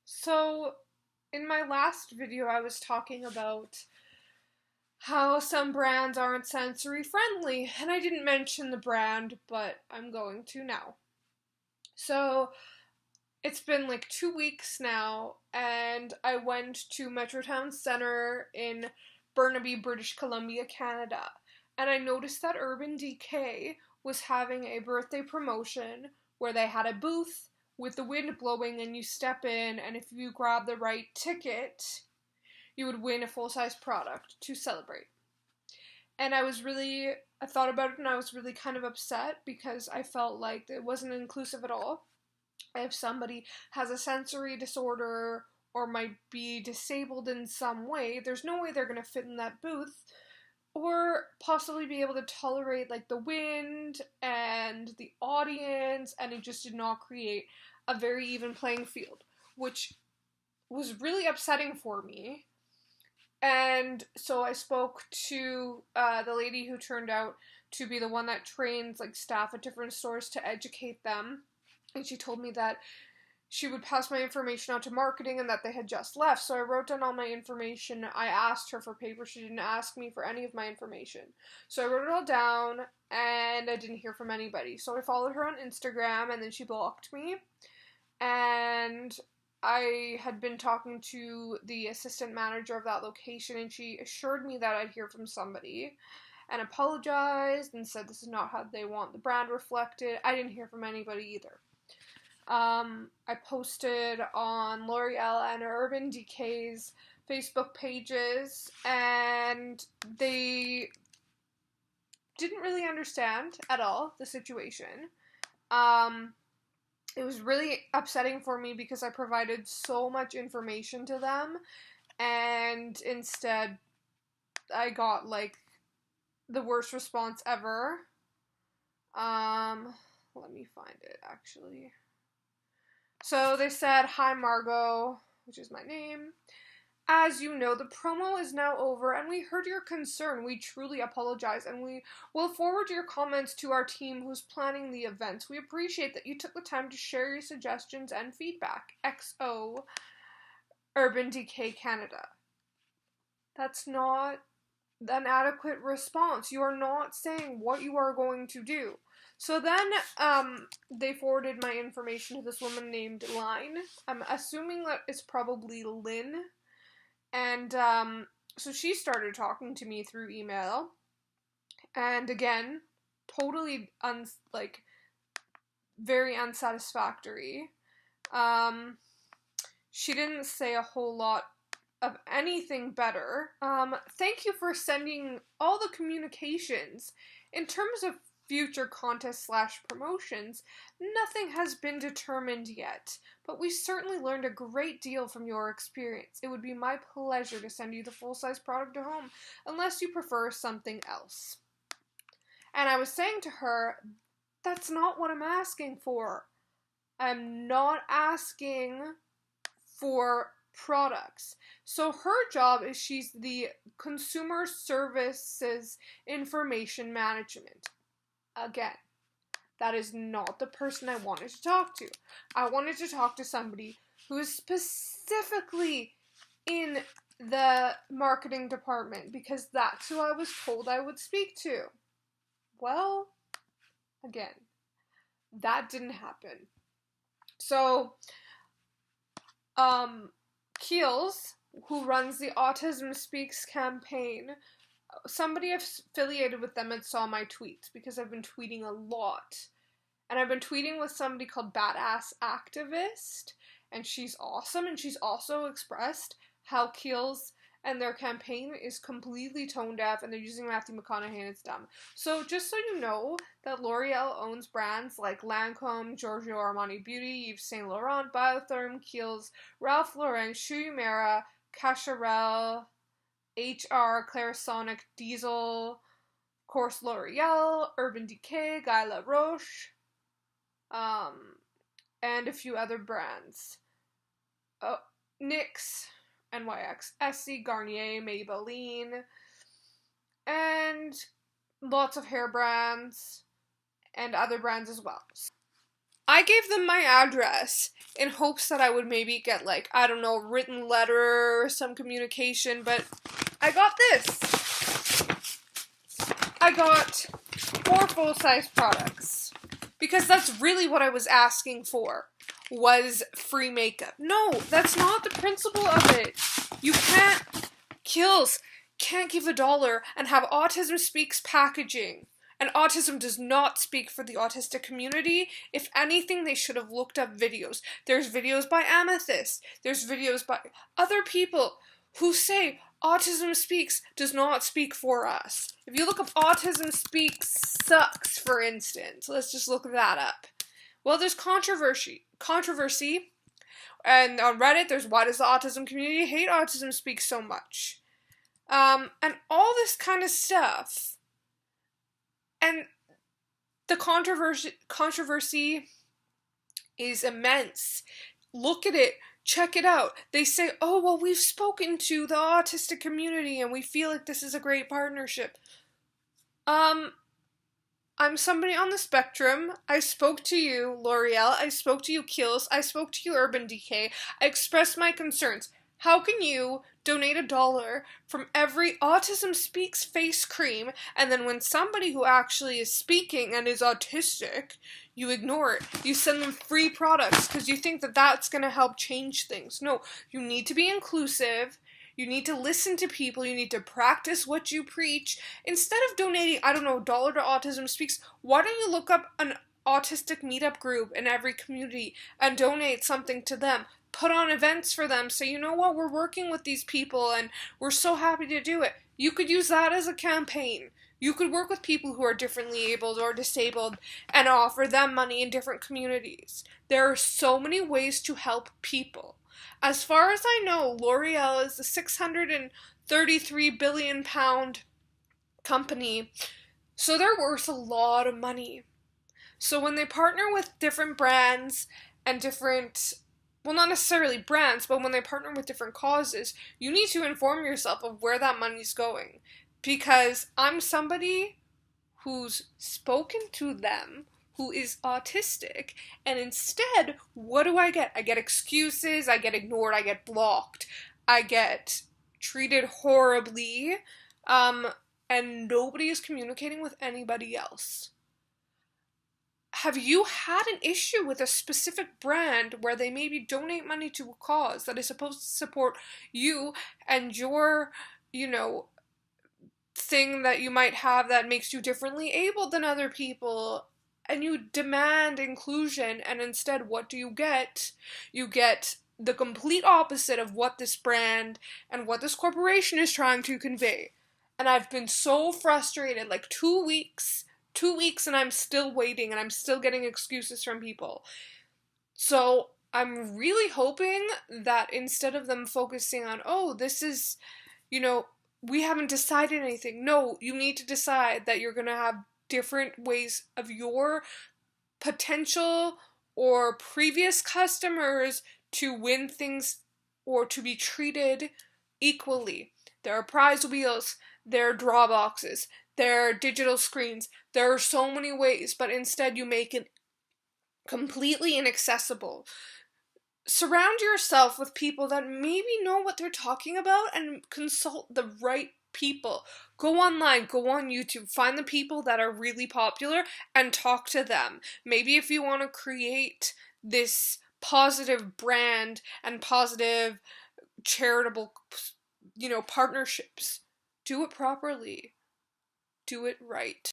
So, in my last video, I was talking about how some brands aren't sensory friendly, and I didn't mention the brand, but I'm going to now. So, it's been like 2 weeks now, and I went to Metrotown Centre in Burnaby, British Columbia, Canada, and I noticed that Urban Decay was having a birthday promotion where they had a booth with the wind blowing, and you step in, and if you grab the right ticket, you would win a full-size product to celebrate. And I thought about it and I was really kind of upset because I felt like it wasn't inclusive at all. If somebody has a sensory disorder or might be disabled in some way, there's no way they're going to fit in that booth or possibly be able to tolerate like the wind and the audience, and it just did not create a very even playing field, which was really upsetting for me. And so I spoke to the lady who turned out to be the one that trains like staff at different stores to educate them, and she told me that she would pass my information out to marketing and that they had just left. So I wrote down all my information. I asked her for paper. She didn't ask me for any of my information. So I wrote it all down and I didn't hear from anybody. So I followed her on Instagram and then she blocked me. And I had been talking to the assistant manager of that location and she assured me that I'd hear from somebody and apologized and said this is not how they want the brand reflected. I didn't hear from anybody either. I posted on L'Oreal and Urban Decay's Facebook pages, and they didn't really understand at all the situation. It was really upsetting for me because I provided so much information to them, and instead I got like the worst response ever. Let me find it actually. So they said, "Hi Margot," which is my name. "As you know, the promo is now over and we heard your concern. We truly apologize and we will forward your comments to our team who's planning the events. We appreciate that you took the time to share your suggestions and feedback. XO Urban Decay Canada." That's not an adequate response. You are not saying what you are going to do. So then, they forwarded my information to this woman named Line. I'm assuming that it's probably Lynn. And, so she started talking to me through email. And again, totally, very unsatisfactory. She didn't say a whole lot of anything better. Thank you for sending all the communications. In terms of future contests/promotions, nothing has been determined yet, but we certainly learned a great deal from your experience. It would be my pleasure to send you the full-size product to home, unless you prefer something else. And I was saying to her, that's not what I'm asking for. I'm not asking for products. So her job is she's the consumer services information management. Again, that is not the person I wanted to talk to. I wanted to talk to somebody who is specifically in the marketing department because that's who I was told I would speak to. Well, again, that didn't happen. So, Kiehls, who runs the Autism Speaks campaign, somebody affiliated with them had saw my tweets because I've been tweeting a lot. And I've been tweeting with somebody called Badass Activist, and she's awesome, and she's also expressed how Kiehls and their campaign is completely tone deaf and they're using Matthew McConaughey and it's dumb. So just so you know that L'Oreal owns brands like Lancome, Giorgio Armani Beauty, Yves Saint Laurent, Biotherm, Kiehls, Ralph Lauren, Shu Uemura, Cacharel, HR, Clarisonic, Diesel, of course L'Oreal, Urban Decay, Guy La Roche, and a few other brands. Oh, NYX, NYX, Essie, Garnier, Maybelline, and lots of hair brands, and other brands as well. I gave them my address in hopes that I would maybe get, like, I don't know, a written letter or some communication, but I got this. I got 4 full-size products. Because that's really what I was asking for, was free makeup. No, that's not the principle of it. You can't, Kiehls can't give $1 and have Autism Speaks packaging. And autism does not speak for the autistic community. If anything, they should have looked up videos. There's videos by Amethyst. There's videos by other people who say Autism Speaks does not speak for us. If you look up Autism Speaks sucks, for instance, let's just look that up. Well, there's controversy. And on Reddit, there's why does the autism community hate Autism Speaks so much? And all this kind of stuff. And the controversy is immense. Look at it. Check it out. They say, oh, well, we've spoken to the autistic community and we feel like this is a great partnership. I'm somebody on the spectrum. I spoke to you, L'Oreal. I spoke to you, Kiehls. I spoke to you, Urban Decay. I expressed my concerns. How can you donate $1 from every Autism Speaks face cream, and then when somebody who actually is speaking and is autistic, you ignore it? You send them free products because you think that that's going to help change things. No, you need to be inclusive. You need to listen to people. You need to practice what you preach. Instead of donating, I don't know, $1 to Autism Speaks, why don't you look up an autistic meetup group in every community and donate something to them? Put on events for them. Say, you know what, we're working with these people and we're so happy to do it. You could use that as a campaign. You could work with people who are differently abled or disabled and offer them money in different communities. There are so many ways to help people. As far as I know, L'Oreal is a £633 billion company, so they're worth a lot of money. So when they partner with different brands and different, well, not necessarily brands, but when they partner with different causes, you need to inform yourself of where that money's going. Because I'm somebody who's spoken to them, who is autistic, and instead, what do I get? I get excuses, I get ignored, I get blocked, I get treated horribly, and nobody is communicating with anybody else. Have you had an issue with a specific brand where they maybe donate money to a cause that is supposed to support you and your, thing that you might have that makes you differently abled than other people, and you demand inclusion, and instead what do you get? You get the complete opposite of what this brand and what this corporation is trying to convey. And I've been so frustrated, like 2 weeks, and I'm still waiting, and I'm still getting excuses from people. So I'm really hoping that instead of them focusing on, oh, this is, we haven't decided anything. No, you need to decide that you're going to have different ways of your potential or previous customers to win things or to be treated equally. There are prize wheels, there are draw boxes, there are digital screens. There are so many ways, but instead you make it completely inaccessible. Surround yourself with people that maybe know what they're talking about and consult the right people. Go online, go on YouTube, find the people that are really popular and talk to them. Maybe if you want to create this positive brand and positive charitable, partnerships, do it properly. Do it right.